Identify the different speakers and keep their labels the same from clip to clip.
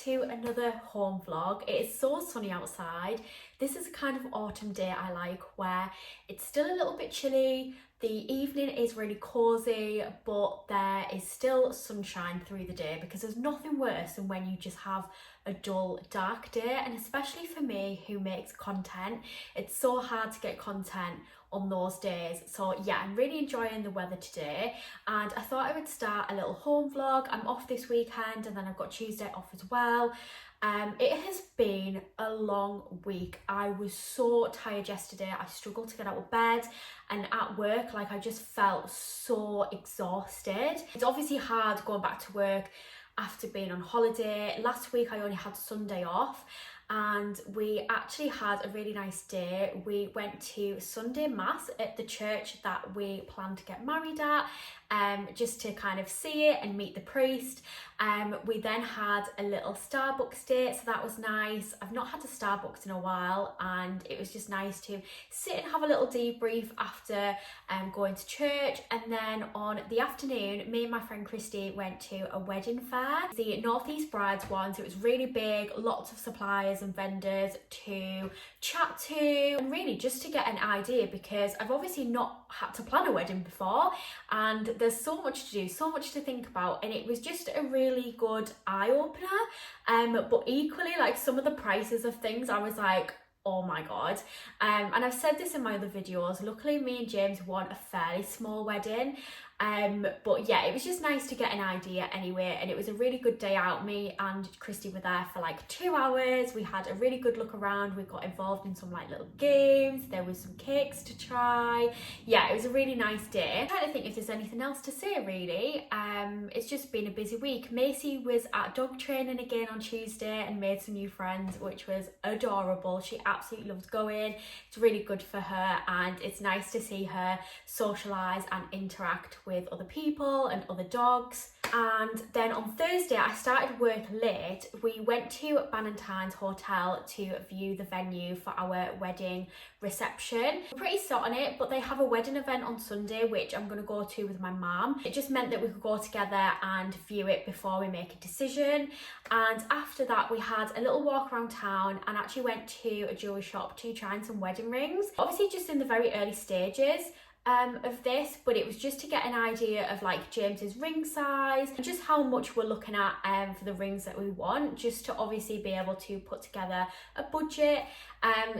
Speaker 1: to another home vlog. It is so sunny outside. This is a kind of autumn day I like, where it's still a little bit chilly, the evening is really cosy, but there is still sunshine through the day, because there's nothing worse than when you just have a dull, dark day. And especially for me who makes content, it's so hard to get content on those days. So yeah, I'm really enjoying the weather today, and I thought I would start a little home vlog. I'm off this weekend, and then I've got Tuesday off as well. It has been a long week. I was so tired yesterday. I struggled to get out of bed, and at work, like, I just felt so exhausted. It's obviously hard going back to work after being on holiday. Last week I only had Sunday off, and we actually had a really nice day. We went to Sunday Mass at the church that we plan to get married at, just to kind of see it and meet the priest. We then had a little Starbucks date, so that was nice. I've not had a Starbucks in a while, and it was just nice to sit and have a little debrief after going to church. And then on the afternoon, me and my friend Christy went to a wedding fair, the North East Brides one. So it was really big, lots of suppliers and vendors to chat to, and really just to get an idea, because I've obviously not had to plan a wedding before, and there's so much to do, so much to think about, and it was just a really good eye-opener. But equally, like, some of the prices of things, I was like, oh my god. And I've said this in my other videos, luckily me and James want a fairly small wedding, but yeah, it was just nice to get an idea anyway. And it was a really good day out. Me and Christy were there for like 2 hours. We had a really good look around. We got involved in some like little games. There was some cakes to try. Yeah, it was a really nice day. I'm trying to think if there's anything else to say really. It's just been a busy week. Macy was at dog training again on Tuesday and made some new friends, which was adorable. She absolutely loves going. It's really good for her, and it's nice to see her socialise and interact with other people and other dogs. And then on Thursday, I started work late. We went to Ballantyne's Hotel to view the venue for our wedding reception. We're pretty set on it, but they have a wedding event on Sunday, which I'm going to go to with my mum. It just meant that we could go together and view it before we make a decision. And after that, we had a little walk around town and actually went to a jewellery shop to try on some wedding rings. Obviously just in the very early stages of this, but it was just to get an idea of like James's ring size and just how much we're looking at for the rings that we want, just to obviously be able to put together a budget.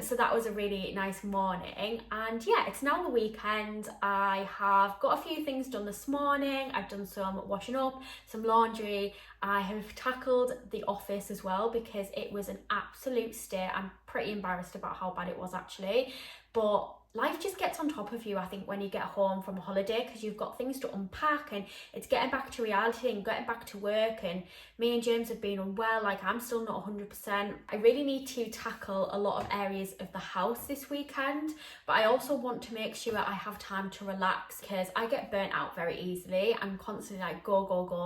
Speaker 1: So that was a really nice morning, and yeah, it's now the weekend. I have got a few things done this morning. I've done some washing up, some laundry. I have tackled the office as well, because it was an absolute state. I'm pretty embarrassed about how bad it was actually, but life just gets on top of you, I think, when you get home from a holiday, because you've got things to unpack, and it's getting back to reality and getting back to work. And me and James have been unwell, like I'm still not 100%. I really need to tackle a lot of areas of the house this weekend, but I also want to make sure I have time to relax, because I get burnt out very easily. I'm constantly like go,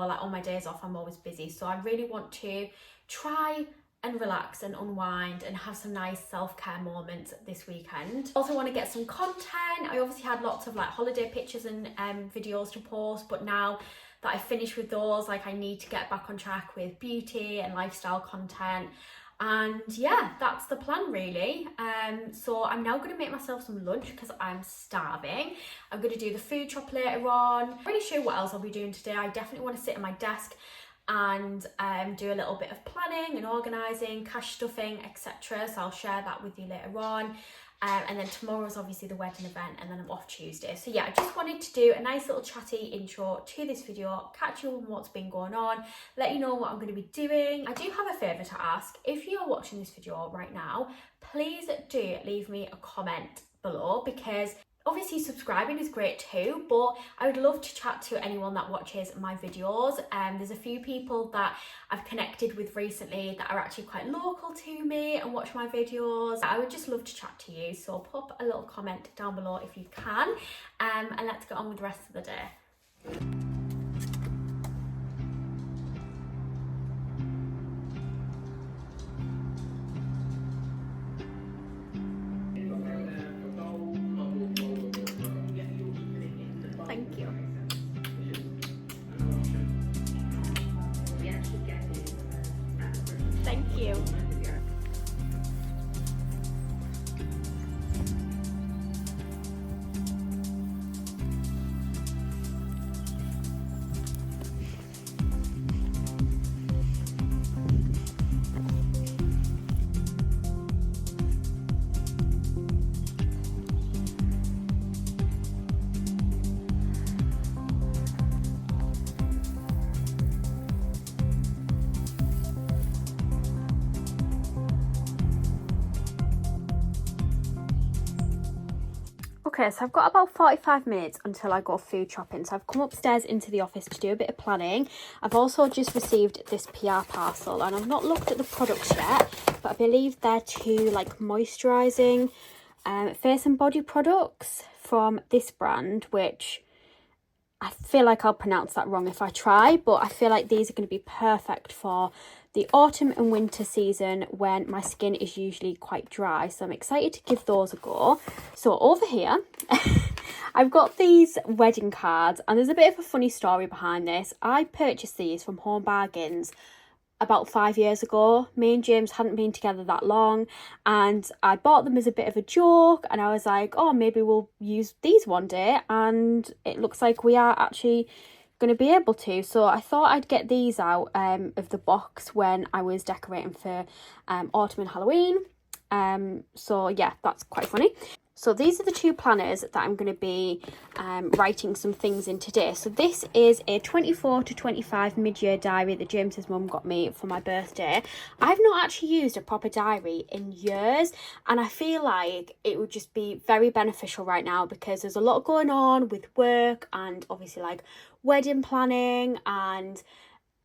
Speaker 1: like on my days off I'm always busy. So I really want to try and relax and unwind and have some nice self-care moments this weekend. Also want to get some content. I obviously had lots of like holiday pictures and videos to post, but now that I've finished with those, like, I need to get back on track with beauty and lifestyle content. And yeah, that's the plan really. So I'm now going to make myself some lunch because I'm starving. I'm going to do the food shop later on. I'm not really sure what else I'll be doing today. I definitely want to sit at my desk and do a little bit of planning and organising, cash stuffing, etc. So I'll share that with you later on. And then tomorrow's obviously the wedding event, and then I'm off Tuesday. So yeah, I just wanted to do a nice little chatty intro to this video, catch you on what's been going on, let you know what I'm going to be doing. I do have a favour to ask. If you're watching this video right now, please do leave me a comment below, because obviously subscribing is great too, but I would love to chat to anyone that watches my videos. There's a few people that I've connected with recently that are actually quite local to me and watch my videos. I would just love to chat to you, so pop a little comment down below if you can, and let's get on with the rest of the day. Thank you. you. Okay, so I've got about 45 minutes until I go food shopping. So I've come upstairs into the office to do a bit of planning. I've also just received this PR parcel and I've not looked at the products yet, but I believe they're two like moisturising face and body products from this brand, which I feel like I'll pronounce that wrong if I try, but I feel like these are going to be perfect for the autumn and winter season when my skin is usually quite dry. So I'm excited to give those a go. So over here, I've got these wedding cards and there's a bit of a funny story behind this. I purchased these from Home Bargains about 5 years ago. Me and James hadn't been together that long and I bought them as a bit of a joke and I was like, oh, maybe we'll use these one day, and it looks like we are actually going to be able to. So I thought I'd get these out of the box when I was decorating for autumn and Halloween. So yeah, that's quite funny. So these are the two planners that I'm going to be writing some things in today. So this is a 24 to 25 mid-year diary that James's mum got me for my birthday. I've not actually used a proper diary in years, and I feel like it would just be very beneficial right now because there's a lot going on with work and obviously like wedding planning, and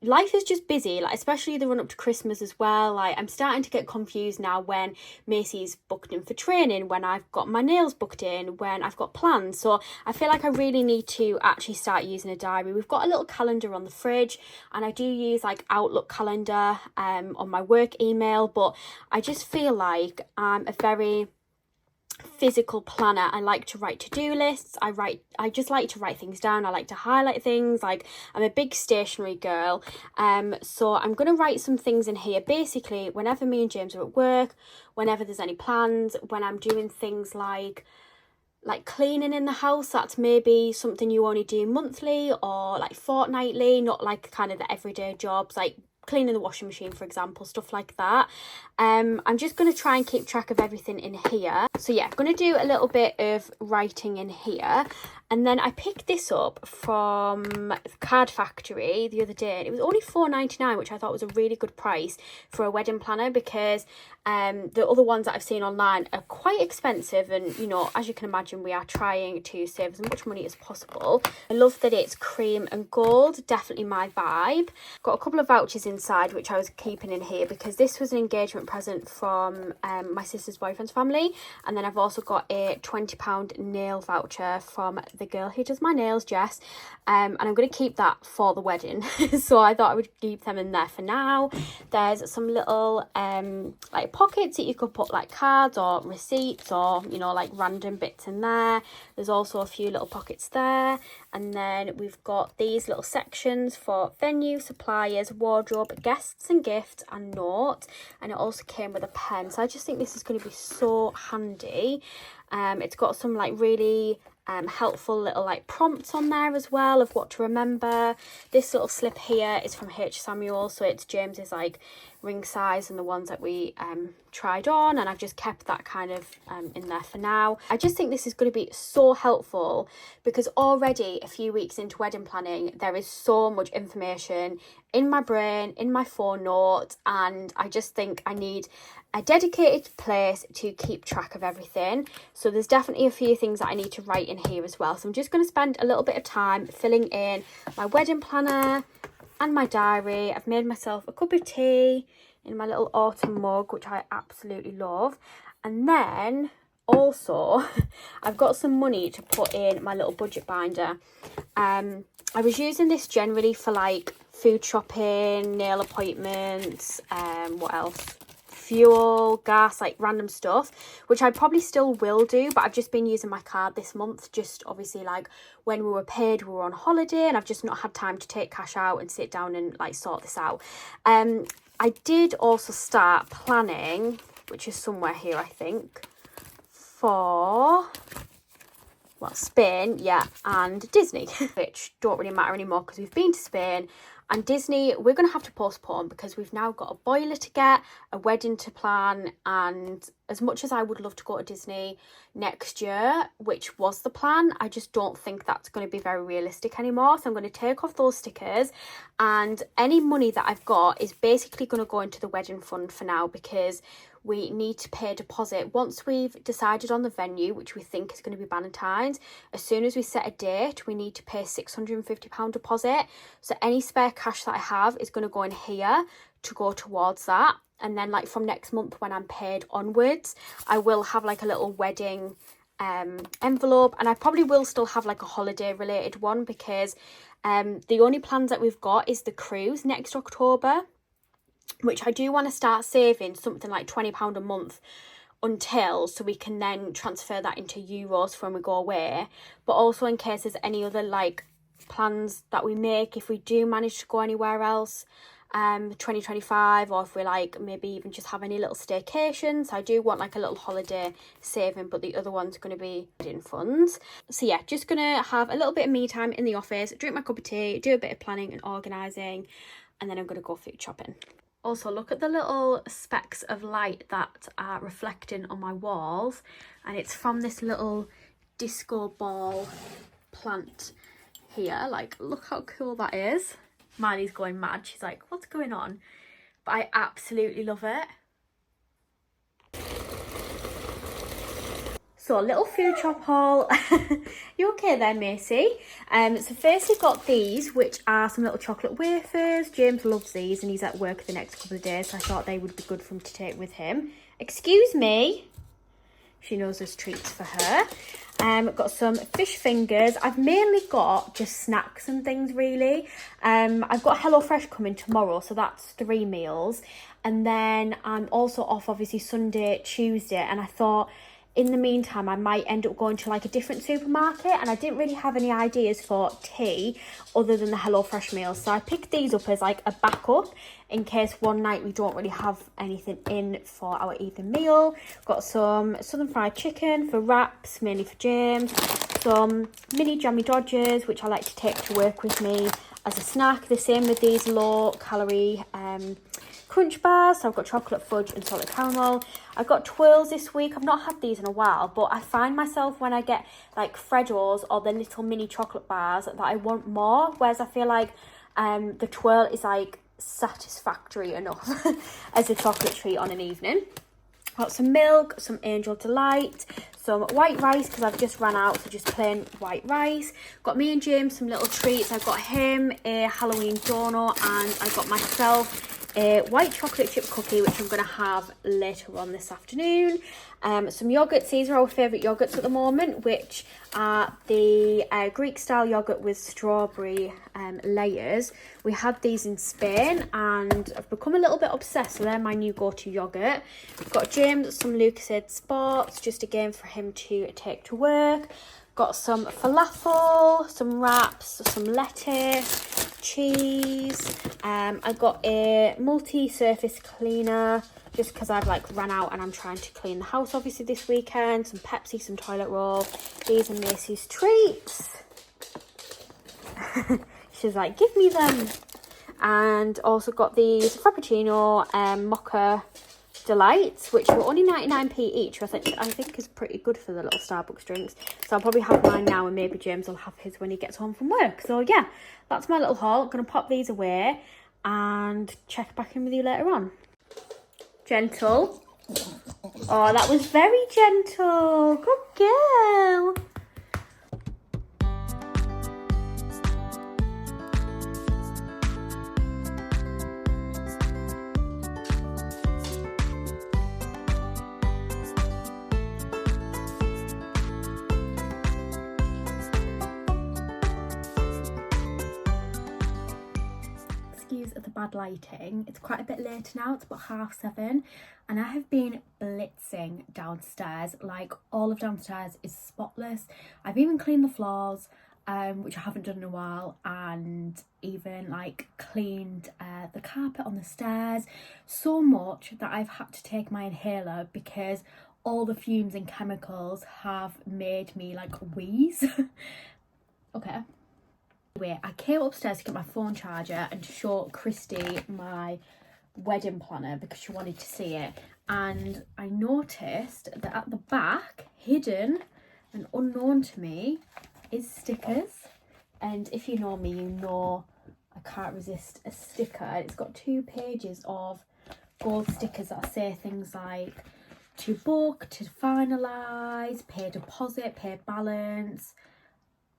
Speaker 1: life is just busy, like especially the run up to Christmas as well. Like I'm starting to get confused now when Macy's booked in for training, when I've got my nails booked in, when I've got plans. So I feel like I really need to actually start using a diary. We've got a little calendar on the fridge and I do use like Outlook calendar on my work email, but I just feel like I'm a very physical planner. I like to write to-do lists. I just like to write things down. I like to highlight things. Like I'm a big stationery girl. So I'm going to write some things in here. Basically, whenever me and James are at work, whenever there's any plans, when I'm doing things like cleaning in the house, that's maybe something you only do monthly or like fortnightly, not like kind of the everyday jobs, like cleaning the washing machine, for example, stuff like that. I'm just going to try and keep track of everything in here. So yeah, I'm going to do a little bit of writing in here. And then I picked this up from Card Factory the other day. It was only £4.99, which I thought was a really good price for a wedding planner, because the other ones that I've seen online are quite expensive. And, you know, as you can imagine, we are trying to save as much money as possible. I love that it's cream and gold, definitely my vibe. Got a couple of vouchers inside, which I was keeping in here because this was an engagement present from my sister's boyfriend's family. And then I've also got a £20 nail voucher from the girl who does my nails, Jess, and I'm going to keep that for the wedding. So I thought I would keep them in there for now. There's some little like pockets that you could put like cards or receipts or, you know, like random bits in there. There's also a few little pockets there, and then we've got these little sections for venue, suppliers, wardrobe, guests and gifts, and note. And it also came with a pen, so I just think this is going to be so handy. It's got some like really helpful little like prompts on there as well of what to remember. This little slip here is from H. Samuel, so it's James's like ring size and the ones that we tried on, and I've just kept that kind of in there for now. I just think this is going to be so helpful because already a few weeks into wedding planning there is so much information in my brain, in my phone notes, and I just think I need a dedicated place to keep track of everything. So there's definitely a few things that I need to write in here as well. So I'm just going to spend a little bit of time filling in my wedding planner and my diary. I've made myself a cup of tea in my little autumn mug, which I absolutely love. And then also I've got some money to put in my little budget binder. I was using this generally for like food shopping, nail appointments, what else? Fuel, gas, like random stuff, which I probably still will do, but I've just been using my card this month, just obviously like when we were paid, we were on holiday and I've just not had time to take cash out and sit down and like sort this out. I did also start planning, which is somewhere here, I think, for, well, Spain, yeah, and Disney, which don't really matter anymore because we've been to Spain. And Disney, we're going to have to postpone because we've now got a boiler to get, a wedding to plan, and as much as I would love to go to Disney next year, which was the plan, I just don't think that's going to be very realistic anymore. So I'm going to take off those stickers, and any money that I've got is basically going to go into the wedding fund for now, because we need to pay a deposit. Once we've decided on the venue, which we think is going to be Valentine's, as soon as we set a date, we need to pay £650 deposit. So any spare cash that I have is going to go in here to go towards that. And then like from next month when I'm paid onwards, I will have like a little wedding envelope, and I probably will still have like a holiday related one, because the only plans that we've got is the cruise next October, which I do want to start saving something like £20 a month until, so we can then transfer that into euros for when we go away. But also in case there's any other like plans that we make, if we do manage to go anywhere else 2025, or if we like maybe even just have any little staycations. I do want like a little holiday saving, but the other one's going to be in funds. So yeah, just gonna have a little bit of me time in the office, drink my cup of tea, do a bit of planning and organising, and then I'm going to go food shopping. Also, look at the little specks of light that are reflecting on my walls, and it's from this little disco ball plant here. Like, look how cool that is. Miley's going mad. She's like, what's going on? But I absolutely love it. So, a little food shop haul. You okay there, Macy? So first we've got these, which are some little chocolate wafers. James loves these and he's at work the next couple of days, so I thought they would be good for him to take with him. Excuse me. She knows there's treats for her. Got some fish fingers. I've mainly got just snacks and things, really. I've got HelloFresh coming tomorrow, so that's 3 meals. And then I'm also off, obviously, Sunday, Tuesday, and I thought, in the meantime, I might end up going to like a different supermarket, and I didn't really have any ideas for tea other than the HelloFresh meals. So I picked these up as like a backup in case one night we don't really have anything in for our evening meal. Got some southern fried chicken for wraps, mainly for James. Some mini jammy dodgers, which I like to take to work with me as a snack. The same with these low calorie crunch bars. So I've got chocolate fudge and salted caramel. I've got twirls this week. I've not had these in a while, but I find myself when I get like Freddos or the little mini chocolate bars that I want more, whereas I feel like the twirl is like satisfactory enough as a chocolate treat on an evening. Got some milk, some Angel Delight, some white rice because I've just ran out, so just plain white rice. Got me and James some little treats. I got him a Halloween donut, and I got myself a white chocolate chip cookie, which I'm going to have later on this afternoon. Some yogurts. These are our favourite yogurts at the moment, which are the Greek style yogurt with strawberry layers. We had these in Spain and I've become a little bit obsessed, so they're my new go-to yogurt. Got James some Lucozade Sports, just again for him to take to work. Got some falafel, some wraps, some lettuce, cheese. I got a multi-surface cleaner just because I've like ran out and I'm trying to clean the house obviously this weekend. Some Pepsi, some toilet roll. These are Macy's treats. She's like, give me them. And also got these Frappuccino Mocha Delights, which were only 99p each, which I think is pretty good for the little Starbucks drinks. So I'll probably have mine now, and maybe James will have his when he gets home from work. So yeah, that's my little haul. I'm going to pop these away and check back in with you later on. Gentle. Oh, that was very gentle. Good girl. The bad lighting, it's quite a bit later now, it's about 7:30, and I have been blitzing downstairs. Like, all of downstairs is spotless. I've even cleaned the floors, which I haven't done in a while, and even like cleaned the carpet on the stairs, so much that I've had to take my inhaler because all the fumes and chemicals have made me like wheeze. Okay. Anyway, I came upstairs to get my phone charger and to show Christy my wedding planner because she wanted to see it, and I noticed that at the back, hidden and unknown to me, is stickers. And if you know me, you know I can't resist a sticker. It's got 2 pages of gold stickers that say things like to book, to finalise, pay deposit, pay balance.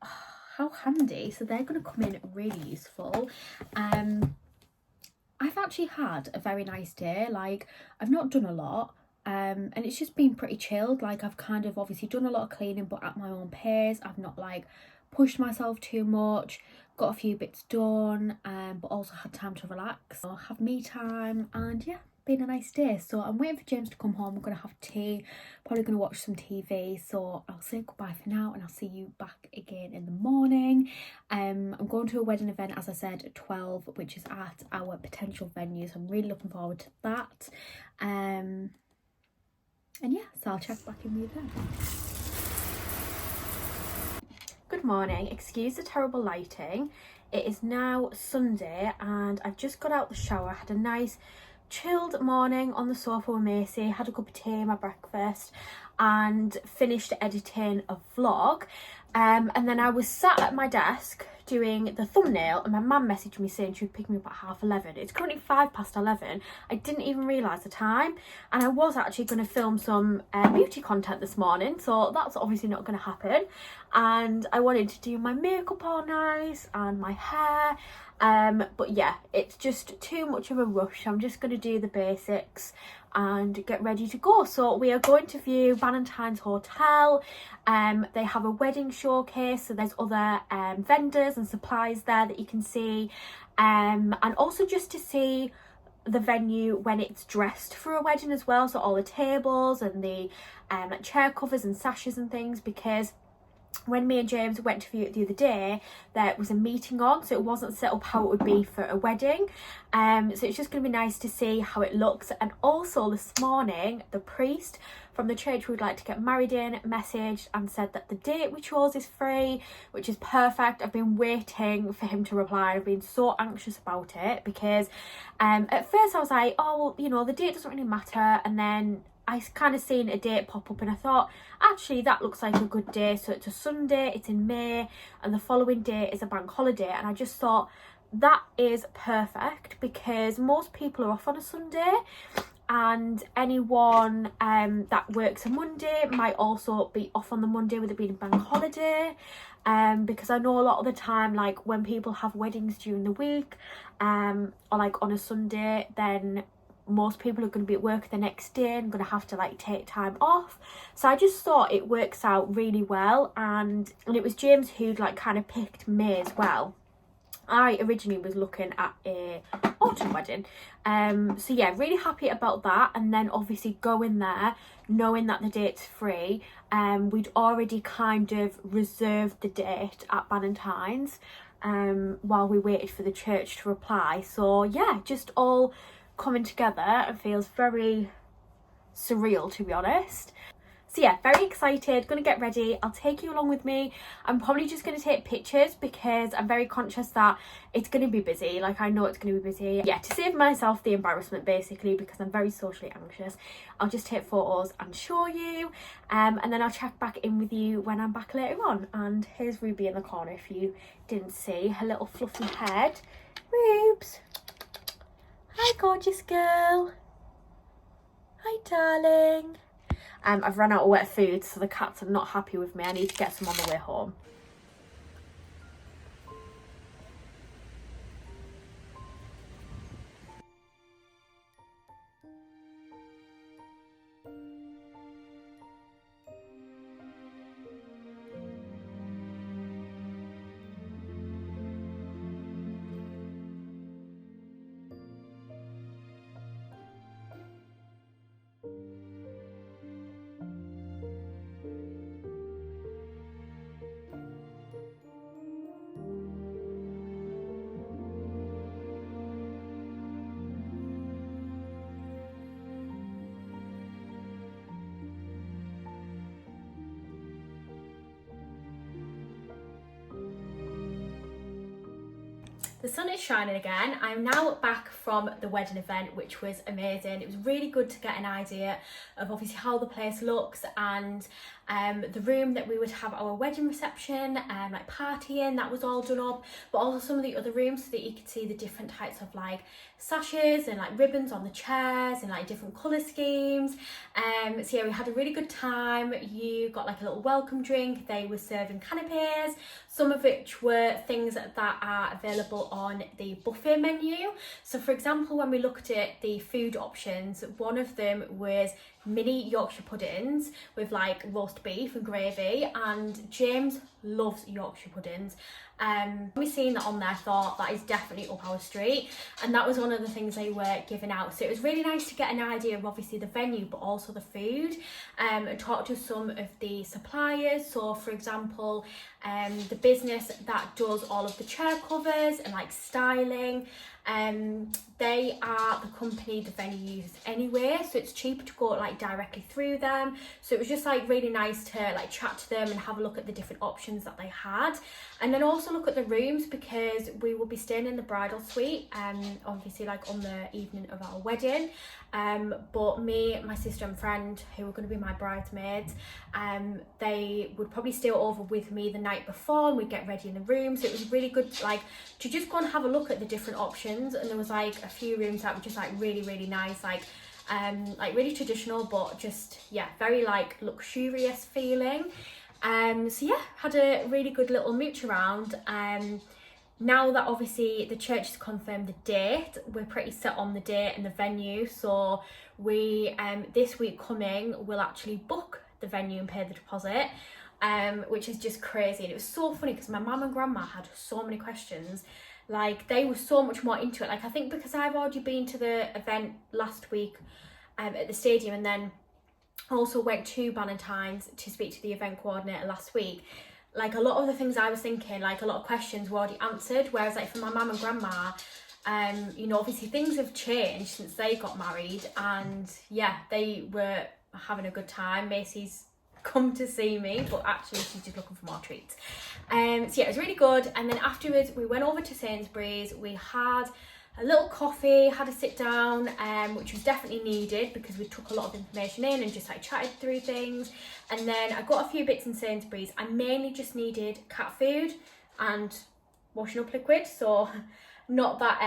Speaker 1: How handy. So they're going to come in really useful. I've actually had a very nice day. Like, I've not done a lot, and it's just been pretty chilled. Like, I've kind of obviously done a lot of cleaning, but at my own pace. I've not like pushed myself too much, got a few bits done, but also had time to relax or have me time, and yeah, been a nice day. So I'm waiting for James to come home. We're gonna have tea, probably gonna watch some TV. So I'll say goodbye for now, and I'll see you back again in the morning. I'm going to a wedding event, as I said, at 12, which is at our potential venue, so I'm really looking forward to that. And yeah, so I'll check back in with you then. Good morning. Excuse the terrible lighting. It is now Sunday and I've just got out the shower, had a nice chilled morning on the sofa with Macy, had a cup of tea, my breakfast, and finished editing a vlog. And then I was sat at my desk doing the thumbnail, and my mum messaged me saying she would pick me up at 11:30. It's currently 11:05. I didn't even realise the time, and I was actually going to film some beauty content this morning, so that's obviously not going to happen. And I wanted to do my makeup all nice and my hair, but yeah, it's just too much of a rush. I'm just going to do the basics and get ready to go. So we are going to view Valentine's Hotel. They have a wedding showcase, so there's other vendors and supplies there that you can see, and also just to see the venue when it's dressed for a wedding as well, so all the tables and the chair covers and sashes and things, because when me and James went to view it the other day, there was a meeting on, so it wasn't set up how it would be for a wedding. So it's just going to be nice to see how it looks. And also this morning, the priest from the church we would like to get married in messaged and said that the date we chose is free, which is perfect. I've been waiting for him to reply. I've been so anxious about it because at first I was like, oh, well, you know, the date doesn't really matter. And then I kind of seen a date pop up and I thought, actually, that looks like a good day. So it's a Sunday, it's in May, and the following day is a bank holiday. And I just thought that is perfect because most people are off on a Sunday, and anyone that works a Monday might also be off on the Monday with it being a bank holiday. Because I know a lot of the time, like when people have weddings during the week, or like on a Sunday, then most people are going to be at work the next day and going to have to like take time off. So I just thought it works out really well, and it was James who'd like kind of picked May as well. I originally was looking at a autumn wedding, so yeah, really happy about that. And then obviously going there knowing that the date's free, we'd already kind of reserved the date at Valentine's while we waited for the church to reply. So yeah, just all coming together and feels very surreal, to be honest. So yeah, very excited, gonna get ready. I'll take you along with me. I'm probably just gonna take pictures because I'm very conscious that it's gonna be busy. Like, I know it's gonna be busy. Yeah, to save myself the embarrassment basically, because I'm very socially anxious, I'll just take photos and show you, and then I'll check back in with you when I'm back later on. And here's Ruby in the corner if you didn't see her little fluffy head. Rubes, hi gorgeous girl, hi darling. I've run out of wet food, so the cats are not happy with me. I need to get some on the way home. The sun is shining again. I'm now back from the wedding event, which was amazing. It was really good to get an idea of obviously how the place looks, and the room that we would have our wedding reception and like party in, that was all done up, but also some of the other rooms so that you could see the different types of like sashes and like ribbons on the chairs and like different colour schemes. So yeah, we had a really good time. You got like a little welcome drink. They were serving canapes, some of which were things that are available on the buffet menu. So for example, when we looked at the food options, one of them was mini Yorkshire puddings with like roast beef and gravy, and James loves Yorkshire puddings. We seen that on there, thought that is definitely up our street, and that was one of the things they were giving out. So it was really nice to get an idea of obviously the venue but also the food, and talk to some of the suppliers. So for example, the business that does all of the chair covers and like styling, they are the company the venue uses anyway, so it's cheaper to go like directly through them. So it was just like really nice to like chat to them and have a look at the different options that they had, and then also look at the rooms, because we will be staying in the bridal suite, obviously like on the evening of our wedding. But me, my sister and friend who were going to be my bridesmaids, they would probably stay over with me the night before and we'd get ready in the room. So it was really good like to just go and have a look at the different options, and there was like a few rooms that were just like really nice, like really traditional, but just yeah, very like luxurious feeling. So yeah, had a really good little mooch around. Now that obviously the church has confirmed the date, we're pretty set on the date and the venue. So we, this week coming, will actually book the venue and pay the deposit, which is just crazy. And it was so funny because my mum and grandma had so many questions. Like they were so much more into it. Like I think because I've already been to the event last week at the stadium, and then also went to Ballantyne's to speak to the event coordinator last week, like a lot of the things I was thinking, like a lot of questions were already answered. Whereas like for my mum and grandma, you know, obviously things have changed since they got married, and yeah, they were having a good time. Macy's come to see me, but actually she's just looking for more treats. So yeah, it was really good. And then afterwards we went over to Sainsbury's. We had a little coffee, had a sit down, which was definitely needed because we took a lot of information in and just like chatted through things. And then I got a few bits in Sainsbury's. I mainly just needed cat food and washing up liquid, so not that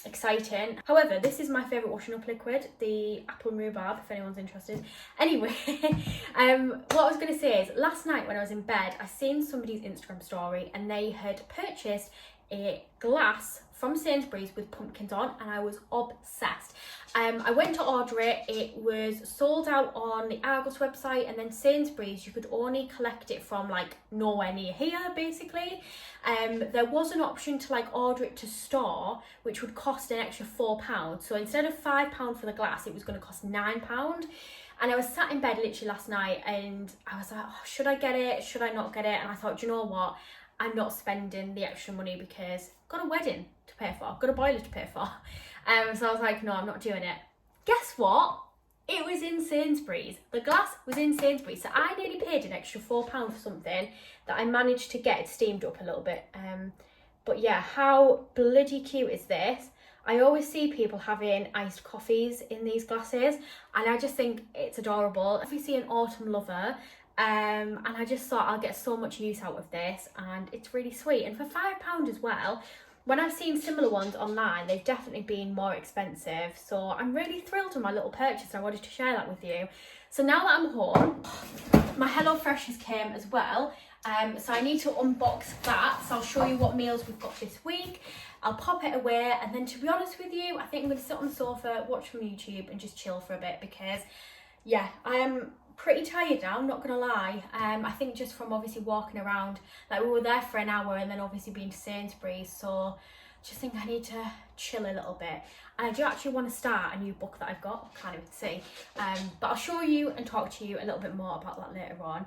Speaker 1: exciting. However, this is my favourite washing up liquid, the apple and rhubarb, if anyone's interested. Anyway, what I was going to say is last night when I was in bed, I seen somebody's Instagram story and they had purchased a glass from Sainsbury's with pumpkins on, and I was obsessed. I went to order it. It was sold out on the Argos website, and then Sainsbury's you could only collect it from like nowhere near here basically. There was an option to like order it to store, which would cost an extra £4. So instead of £5 for the glass, it was going to cost £9. And I was sat in bed literally last night and I was like, oh, should I get it? Should I not get it? And I thought, do you know what? I'm not spending the extra money because I've got a wedding to pay for, I've got a boiler to pay for. So I was like, no, I'm not doing it. Guess what? It was in Sainsbury's. The glass was in Sainsbury's. So I nearly paid an extra £4 for something that I managed to get it steamed up a little bit. But yeah, how bloody cute is this? I always see people having iced coffees in these glasses, and I just think it's adorable. Obviously an autumn lover. And I just thought I'll get so much use out of this, and it's really sweet. And for £5 as well, when I've seen similar ones online, they've definitely been more expensive. So I'm really thrilled with my little purchase, and I wanted to share that with you. So now that I'm home, my HelloFreshes came as well. So I need to unbox that. So I'll show you what meals we've got this week. I'll pop it away, and then to be honest with you, I think I'm going to sit on the sofa, watch some YouTube and just chill for a bit, because yeah, I am pretty tired now, I'm not gonna lie. I think just from obviously walking around, like we were there for an hour and then obviously being to Sainsbury's, so just think I need to chill a little bit. And I do actually want to start a new book that I've got, can't even see, but I'll show you and talk to you a little bit more about that later on.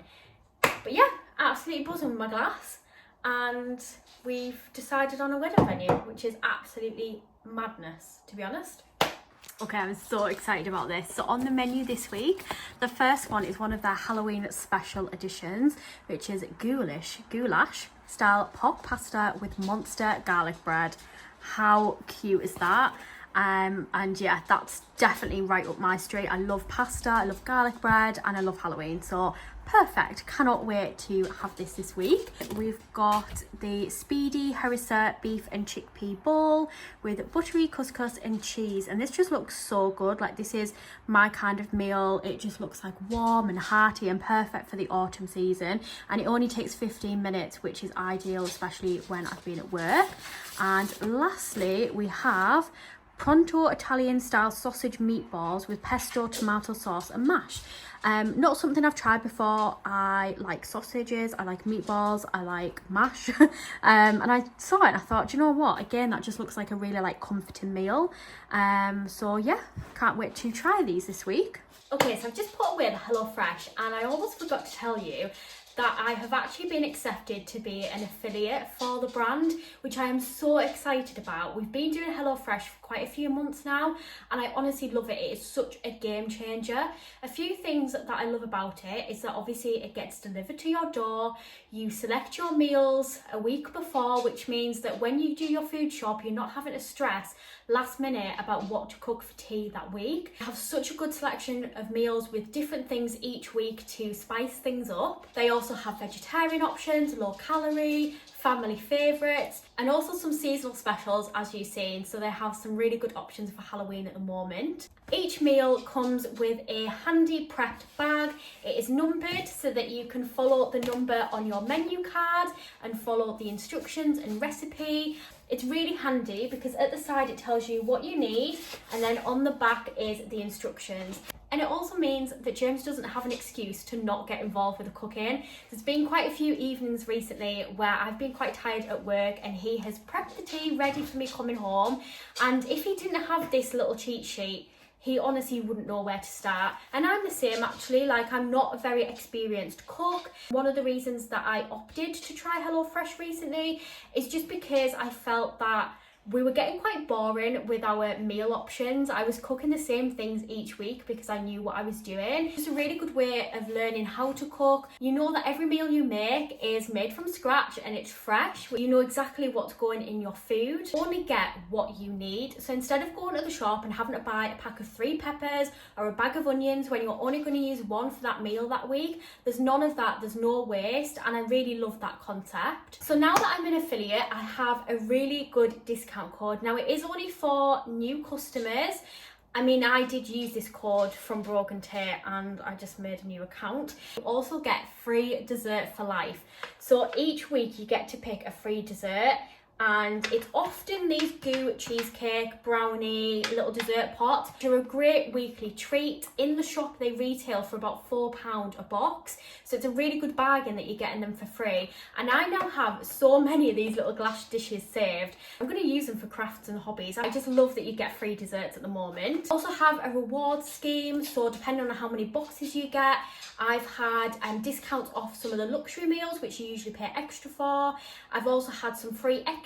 Speaker 1: But yeah, absolutely buzzing with my glass, and we've decided on a wedding venue, which is absolutely madness, to be honest. Okay, I'm so excited about this. So on the menu this week, the first one is one of their Halloween special editions, which is goulash. style pork pasta with monster garlic bread. How cute is that? And yeah, that's definitely right up my street. I love pasta, I love garlic bread, and I love Halloween, so perfect. Cannot wait to have this week. We've got the speedy harissa beef and chickpea bowl with buttery couscous and cheese, and this just looks so good. Like, this is my kind of meal. It just looks like warm and hearty and perfect for the autumn season, and it only takes 15 minutes, which is ideal, especially when I've been at work. And lastly, we have pronto Italian style sausage meatballs with pesto, tomato sauce and mash. Not something I've tried before. I like sausages, I like meatballs, I like mash. And I saw it and I thought, do you know what, again, that just looks like a really like comforting meal. So yeah, can't wait to try these this week. Okay, so I've just put away the HelloFresh, and I almost forgot to tell you that I have actually been accepted to be an affiliate for the brand, which I am so excited about. We've been doing HelloFresh for quite a few months now, and I honestly love it. It is such a game changer. A few things that I love about it is that obviously it gets delivered to your door. You select your meals a week before, which means that when you do your food shop, you're not having to stress last minute about what to cook for tea that week. You have such a good selection of meals with different things each week to spice things up. They also have vegetarian options, low calorie, family favourites, and also some seasonal specials, as you've seen. So they have some really good options for Halloween at the moment. Each meal comes with a handy prepped bag. It is numbered so that you can follow the number on your menu card and follow the instructions and recipe. It's really handy because at the side it tells you what you need, and then on the back is the instructions. And it also means that James doesn't have an excuse to not get involved with the cooking. There's been quite a few evenings recently where I've been quite tired at work and he has prepped the tea ready for me coming home. And if he didn't have this little cheat sheet, he honestly wouldn't know where to start. And I'm the same actually, like, I'm not a very experienced cook. One of the reasons that I opted to try HelloFresh recently is just because I felt that we were getting quite boring with our meal options. I was cooking the same things each week because I knew what I was doing. It's a really good way of learning how to cook. You know that every meal you make is made from scratch and it's fresh. You know exactly what's going in your food. You only get what you need. So instead of going to the shop and having to buy a pack of 3 peppers or a bag of onions when you're only going to use one for that meal that week, there's none of that, there's no waste, and I really love that concept. So now that I'm an affiliate, I have a really good discount code. Now it is only for new customers. I mean, I did use this code from Broken Tate and I just made a new account. You also get free dessert for life. So each week you get to pick a free dessert, and it's often these goo cheesecake, brownie, little dessert pots. They're a great weekly treat. In the shop they retail for about £4 a box, so it's a really good bargain that you're getting them for free. And I now have so many of these little glass dishes saved. I'm going to use them for crafts and hobbies. I just love that you get free desserts at the moment. Also have a reward scheme, so depending on how many boxes you get, I've had discounts off some of the luxury meals which you usually pay extra for. I've also had some free extras.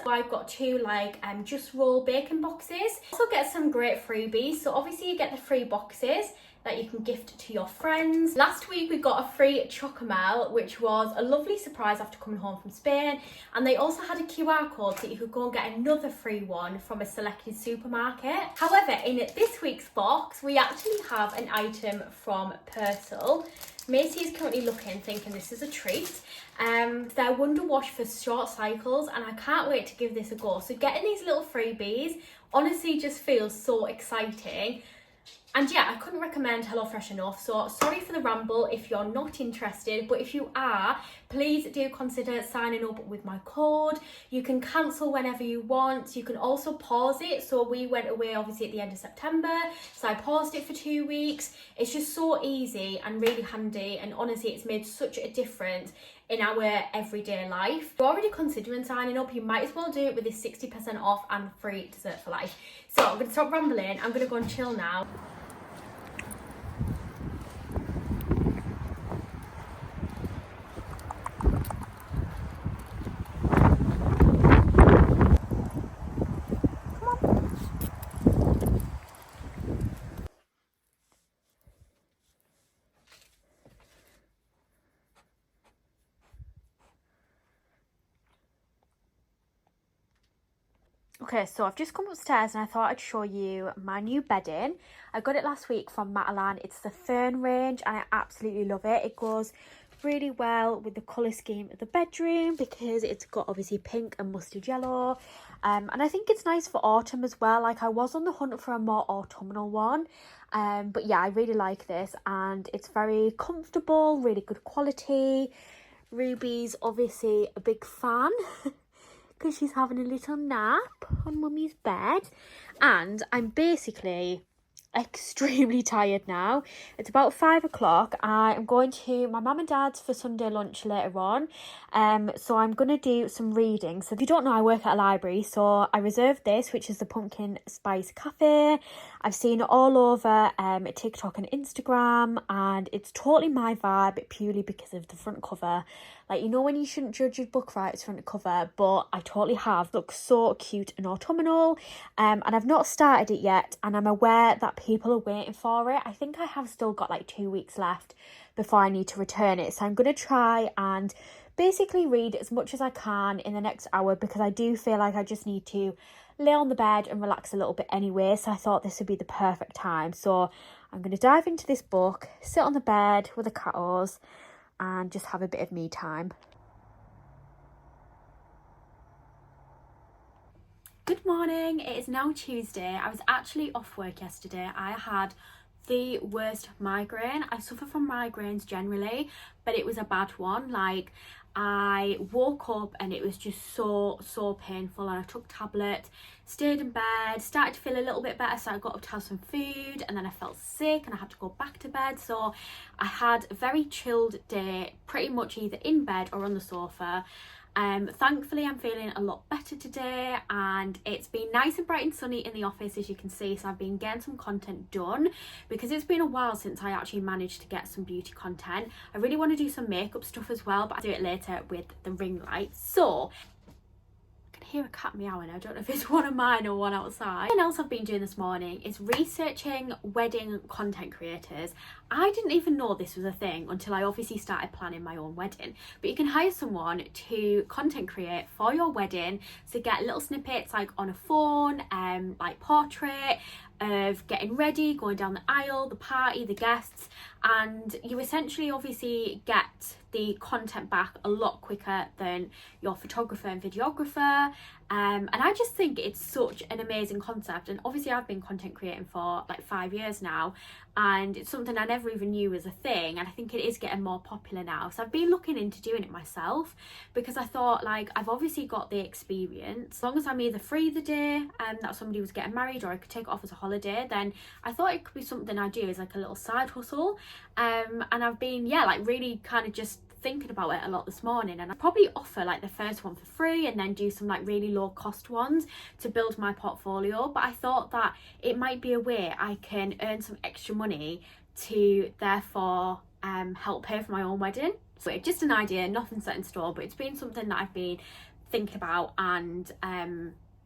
Speaker 1: I've got 2 like just roll bacon boxes. Also get some great freebies. So obviously you get the free boxes that you can gift to your friends. Last week we got a free chocomel, which was a lovely surprise after coming home from Spain. And they also had a QR code so you could go and get another free one from a selected supermarket. However, in this week's box, we actually have an item from Purcell. Macy is currently looking, thinking this is a treat. Their Wonder Wash for short cycles, and I can't wait to give this a go. So getting these little freebies honestly just feels so exciting. And yeah, I couldn't recommend HelloFresh enough. So sorry for the ramble if you're not interested, but if you are, please do consider signing up with my code. You can cancel whenever you want. You can also pause it. So we went away obviously at the end of September, so I paused it for 2 weeks. It's just so easy and really handy, and honestly it's made such a difference in our everyday life. If you're already considering signing up, you might as well do it with this 60% off and free dessert for life. So I'm going to stop rambling. I'm going to go and chill now. Okay, so I've just come upstairs and I thought I'd show you my new bedding. I got it last week from Matalan. It's the Fern range and I absolutely love it. It goes really well with the colour scheme of the bedroom because it's got obviously pink and mustard yellow. And I think it's nice for autumn as well. Like, I was on the hunt for a more autumnal one. But yeah, I really like this and it's very comfortable, really good quality. Ruby's obviously a big fan. Because she's having a little nap on mummy's bed, and I'm basically extremely tired now. It's about 5 o'clock. I am going to my mum and dad's for Sunday lunch later on, so I'm going to do some reading. So if you don't know, I work at a library, so I reserved this, which is the Pumpkin Spice Cafe. I've seen it all over TikTok and Instagram, and it's totally my vibe purely because of the front cover. Like, you know when you shouldn't judge a book right its front cover, but I totally have. It looks so cute and autumnal, and I've not started it yet, and I'm aware that people are waiting for it. I think I have still got like 2 weeks left before I need to return it, so I'm going to try and basically read as much as I can in the next hour, because I do feel like I just need to lay on the bed and relax a little bit anyway, so I thought this would be the perfect time. So I'm going to dive into this book, sit on the bed with the catos, and just have a bit of me time. Good morning, it is now Tuesday. I was actually off work yesterday. I had the worst migraine. I suffer from migraines generally, but it was a bad one. Like, I woke up and it was just so painful, and I took tablets, stayed in bed, started to feel a little bit better, so I got up to have some food, and then I felt sick and I had to go back to bed. So I had a very chilled day, pretty much either in bed or on the sofa. Thankfully I'm feeling a lot better today, and it's been nice and bright and sunny in the office, as you can see, so I've been getting some content done because it's been a while since I actually managed to get some beauty content. I really want to do some makeup stuff as well, but I'll do it later with the ring light. So hear a cat meowing. I don't know if it's one of mine or one outside. Something else I've been doing this morning is researching wedding content creators. I didn't even know this was a thing until I obviously started planning my own wedding, but you can hire someone to content create for your wedding, so get little snippets like on a phone, like portrait of getting ready, going down the aisle, the party, the guests, and you essentially obviously get the content back a lot quicker than your photographer and videographer. And I just think it's such an amazing concept, and obviously I've been content creating for like 5 years now, and it's something I never even knew was a thing, and I think it is getting more popular now. So I've been looking into doing it myself because I thought, like, I've obviously got the experience. As long as I'm either free the day that somebody was getting married, or I could take it off as a holiday, then I thought it could be something I do as like a little side hustle. And I've been, yeah, like really kind of just thinking about it a lot this morning, and I probably offer like the first one for free and then do some like really low cost ones to build my portfolio. But I thought that it might be a way I can earn some extra money to therefore help pay for my own wedding. So it's just an idea, nothing set in stone, but it's been something that I've been thinking about and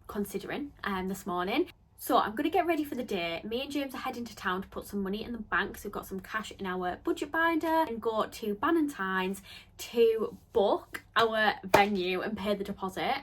Speaker 1: considering this morning. So I'm going to get ready for the day. Me and James are heading to town to put some money in the bank, so we've got some cash in our budget binder, and go to Ballantyne's to book our venue and pay the deposit.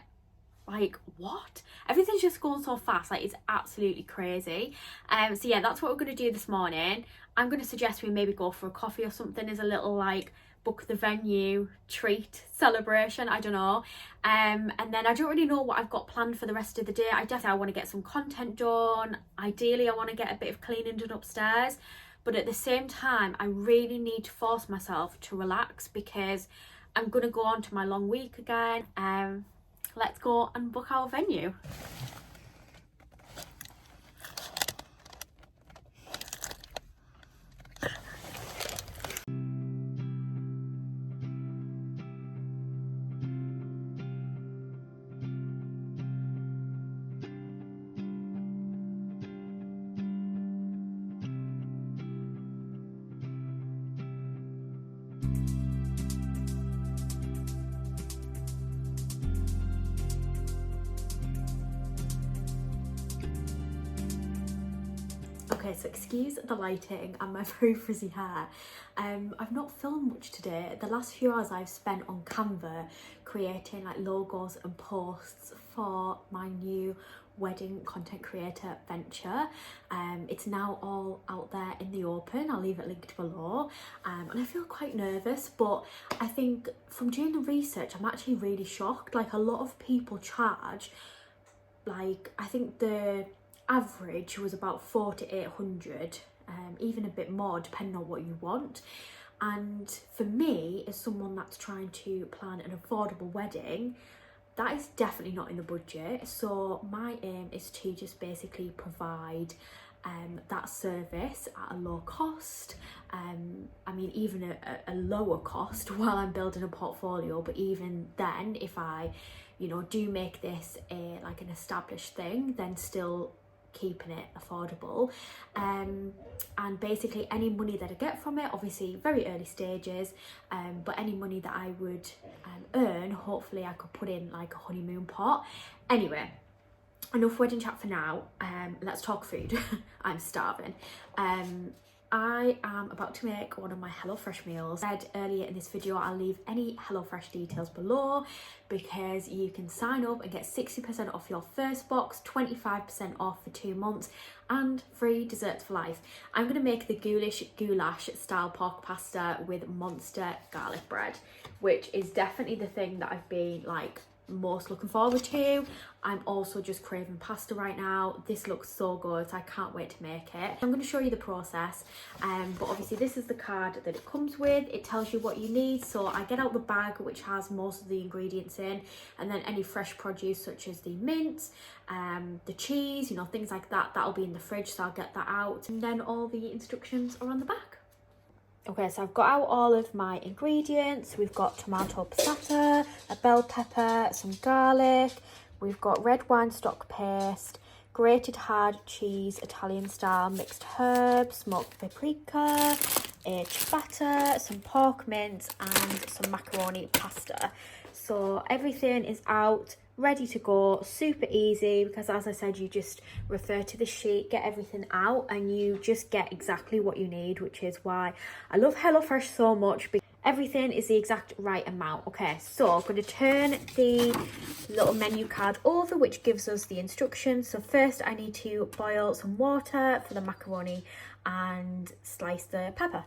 Speaker 1: Like, what? Everything's just going so fast, like it's absolutely crazy. So yeah, that's what we're going to do this morning. I'm going to suggest we maybe go for a coffee or something as a little like book the venue treat celebration, I don't know. And then I don't really know what I've got planned for the rest of the day. I definitely want to get some content done. Ideally I want to get a bit of cleaning done upstairs, but at the same time I really need to force myself to relax because I'm gonna go on to my long week again. Let's go and book our venue. Okay, so excuse the lighting and my very frizzy hair. I've not filmed much today. The last few hours I've spent on Canva creating like logos and posts for my new wedding content creator venture. It's now all out there in the open. I'll leave it linked below. And I feel quite nervous, but I think from doing the research, I'm actually really shocked. Like, a lot of people charge, like, I think the average was about 400 to 800, even a bit more depending on what you want. And for me, as someone that's trying to plan an affordable wedding, that is definitely not in the budget. So my aim is to just basically provide that service at a low cost. I mean, even a lower cost while I'm building a portfolio. But even then, if I, you know, do make this like an established thing, then still keeping it affordable. And basically any money that I get from it, obviously very early stages, but any money that I would earn, hopefully I could put in like a honeymoon pot. Anyway, enough wedding chat for now. Let's talk food. I'm starving. I am about to make one of my HelloFresh meals. I said earlier in this video, I'll leave any HelloFresh details below, because you can sign up and get 60% off your first box, 25% off for 2 months, and free desserts for life. I'm going to make the goulash style pork pasta with monster garlic bread, which is definitely the thing that I've been like most looking forward to. I'm also just craving pasta right now. This looks so good, so I can't wait to make it. I'm going to show you the process, but obviously this is the card that it comes with. It tells you what you need, so I get out the bag which has most of the ingredients in, and then any fresh produce such as the mint, the cheese, you know, things like that, that'll be in the fridge, so I'll get that out, and then all the instructions are on the back. Okay, so I've got out all of my ingredients. We've got tomato passata, a bell pepper, some garlic. We've got red wine stock paste, grated hard cheese, Italian style, mixed herbs, smoked paprika, a ciabatta, some pork mince, and some macaroni pasta. So everything is out, ready to go, super easy, because as I said, you just refer to the sheet, get everything out, and you just get exactly what you need, which is why I love HelloFresh so much, because everything is the exact right amount. Okay, so I'm going to turn the little menu card over, which gives us the instructions. So first I need to boil some water for the macaroni and slice the pepper.